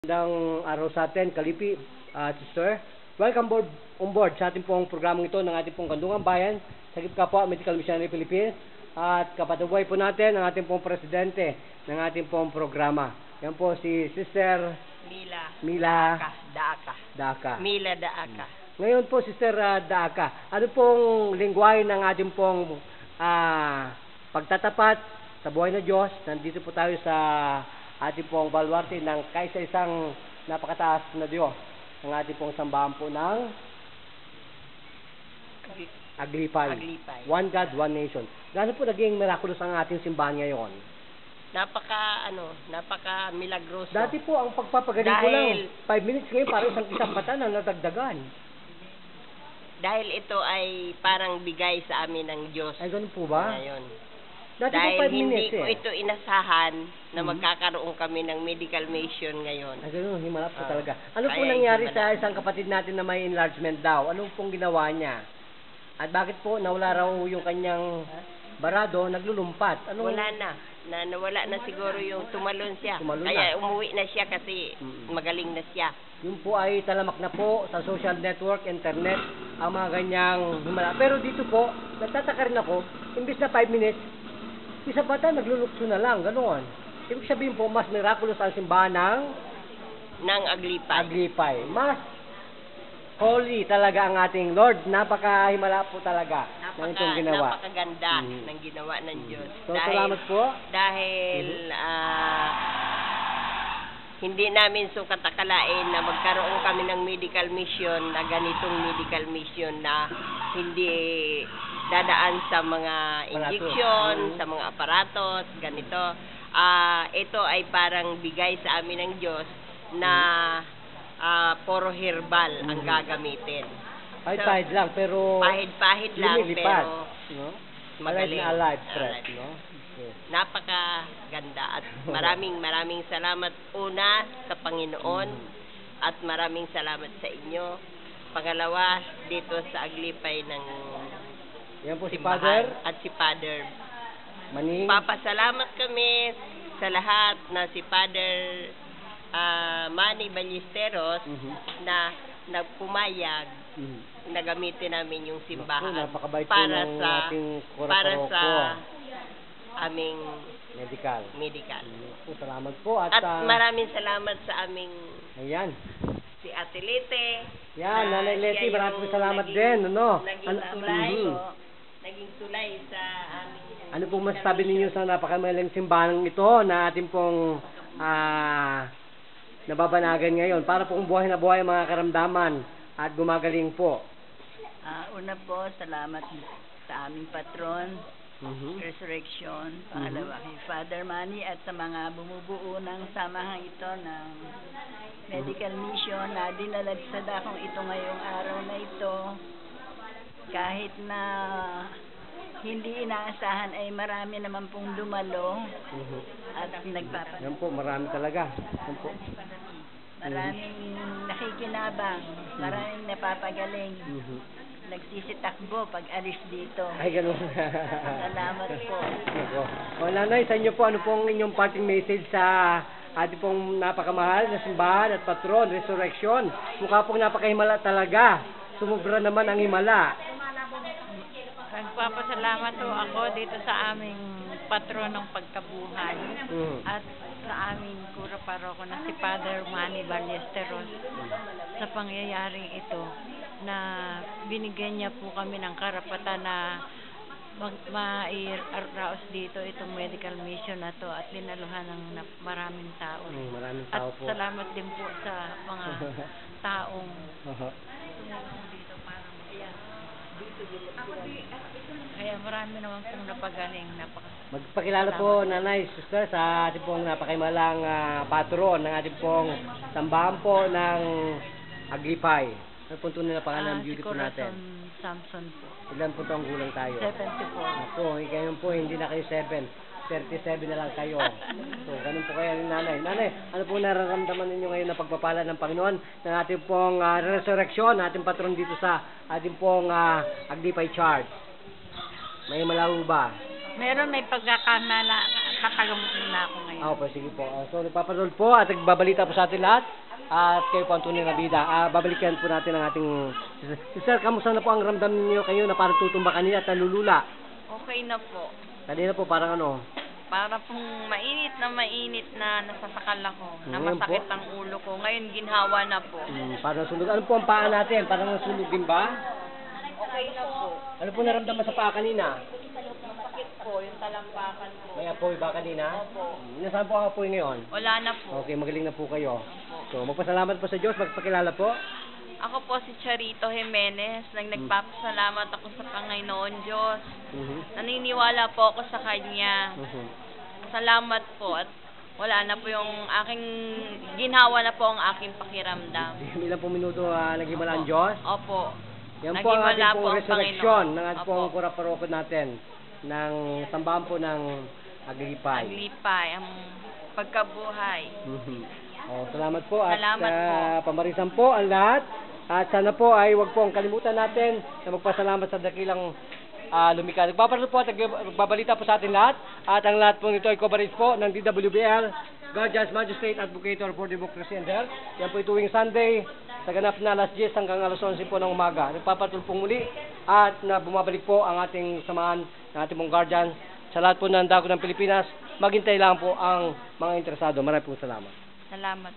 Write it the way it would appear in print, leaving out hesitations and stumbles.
Magandang araw sa atin, Kalipi, sister. Welcome on board sa ating pong programang ito ng ating pong Kandungan Bayan, Sagip Kapwa Medical Missionary Philippines. At kapatabuhay po natin ang ating pong presidente ng ating pong programa. Yan po si Sister Mila Daaka. Mila Daaka. Ngayon po, Sister Daaka, ano pong lingwahe ng ating pong pagtatapat sa buhay ng Diyos? Nandito po tayo sa ating pong baluarte ng kaisa-isang napakataas na Diyos, ang ating pong sambahan po ng Aglipay. One God, One Nation. Gano'n po naging miraculous ang ating simbahan ngayon? Napaka milagroso. Dati po, ang pagpapagaling ko lang, 5 minutes ngayon, parang isang bata na natagdagan. Dahil ito ay parang bigay sa amin ng Diyos. Ay, gano'n po ba? Ngayon. Dati Dahil po 5 hindi minutes ko ito inasahan na magkakaroon kami ng medical mission ngayon. Ay, gano'n, himala po talaga. Ano po kaya nangyari himala. sa isang kapatid natin na may enlargement daw? Anong pong ginawa niya? At bakit po nawala raw yung kanyang barado, naglulumpat? Nawala na siguro yung tumalon siya. Tumalon Kaya na. umuwi na siya kasi magaling na siya. Yung po ay talamak na po sa social network, internet, ang mga ganyang himala. Pero dito po, nagtataka rin ako, imbis na 5 minutes, isa bata naglulukso na lang, ganoon. Ibig sabihin po, mas miraculous ang simbahan Ng Aglipay. Aglipay. Mas holy talaga ang ating Lord. Napakahimala po talaga ng itong ginawa. Napakaganda ng ginawa ng Diyos. So, salamat po. Dahil hindi namin sukat akalain na magkaroon kami ng medical mission, na ganitong medical mission na hindi dadaan sa mga injection, sa mga aparatos, ganito. Ito ay parang bigay sa amin ng Diyos na puro herbal ang gagamitin. Pahid-pahid lang, pero Pahid-pahid lang, lumilipad, pero no? magaling. Alive na alive, fresh, no? Okay. Napakaganda at maraming salamat una sa Panginoon at maraming salamat sa inyo. Pangalawa, dito sa Aglipay ng Yan po si simbahan Father at si Father. Maning. Papasalamat kami sa lahat na si Father Manny Ballesteros na nagpumayag na gamitin namin yung simbahan Napakabait po para ng sa ating aming medical. Po, salamat po. At maraming salamat sa aming ayan. si Ate Lete. Yan, na Nanay Leti, siya maraming yung salamat din, ano? Naging tulay sa aming Ano pong masasabi ninyo sa napakamalang simbahan ito na ating pong nababanagan ngayon para pong buhay na buhay ang mga karamdaman at gumagaling po? Una po, salamat sa aming patron, Resurrection. Pangalawa kay Father Manny at sa mga bumubuo ng samahang ito ng medical mission na dinalagsad akong ito ngayong araw na ito. Kahit na hindi inaasahan ay marami naman pong dumalo at nagpapalit. Yan po, marami talaga. Yan po. Maraming nakikinabang, maraming napapagaling. Nagsisitakbo pag alis dito. Ay, ganun. Salamat po. O, Nanay, sa inyo po, ano pong inyong parting message sa ating pong napakamahal na simbahan at patron, Resurrection? Mukha pong napakahimala talaga. Sumubra naman ang himala. Nagpapasalamat po ako dito sa aming patron ng pagkabuhay at sa aming kura paroko na si Father Manny Ballesteros sa pangyayaring ito na binigyan niya po kami ng karapatan na mairaos dito itong medical mission na to at dinaluhan ng maraming tao. Maraming tao at po. salamat din po sa mga taong tumulong dito para kaya marami naman pong napagaling. Magpakilala po, Nanay, Sister, sa ating pong napakaimalang patron ng ating pong sambahan po ng Aglipay. Ano po ito na pangalan ng beauty po natin? Samson po. Ilan po ito ang gulang tayo? 74. Ako, ngayon po, hindi na kayo 7. 37 na lang kayo. So, ganun po kaya ni Nanay. Nanay, ano po nararamdaman ninyo ngayon na pagpapala ng Panginoon ng ating pong resurrection, ating patron dito sa ating pong Aglipay Church? May malaw ba? Meron may pagkakamala Kakagamot muna ako ngayon. Po, sige po. So, nagpaparol po at nagbabalita po sa atin lahat. At kayo po ang tunay na bida. Babalikan po natin ang ating... Sir, kamusta na po ang ramdam ninyo kayo na parang tutumba kanina at nalulula? Okay na po. Kanina po parang ano? Para pong mainit na nasasakal ako, na Ngayon masakit po? ang ulo ko. Ngayon ginhawa na po. Parang sunog. Ano po ang paa natin? Parang nasunog din ba? Okay na po. Ano po naramdaman sa paa kanina? Masakit po yung talampakan po. May apoy ba kanina? Opo. Nasaan po ang apoy ngayon? Wala na po. Okay, magaling na po kayo. So, magpasalamat po sa Diyos. Magpakilala po. Ako po si Charito Jimenez. Nagpapasalamat ako sa Panginoon Diyos. Naniniwala po ako sa Kanya. Salamat po at wala na po yung aking ginhawa na po ang aking pakiramdam. Ilang po minuto nag-himala ang Diyos? Opo. Yan po ang ating Nag-himala po pong ang resurrection Panginoon. ng ating Opo. pong kuraparoko natin ng sambahan po ng Agripay. Paglipay, ang pagkabuhay. Salamat po at Salamat po. pamarisan po ang lahat. At sana po ay wag po ang kalimutan natin na magpasalamat sa dakilang lumikha. Nagpaparito po at nagbabalita po sa atin lahat. At ang lahat po nito ay coverage po ng DWBL, Guardians Magistrate Advocator for Democracy and Health. Yan po tuwing Sunday sa ganap na alas 10 hanggang alas 11 po ng umaga. Nagpapatul po muli at na bumabalik po ang ating samahan ng ating mong Guardians sa lahat po ng dago ng Pilipinas. Maghintay lang po ang mga interesado. Maraming po salamat. Salamat.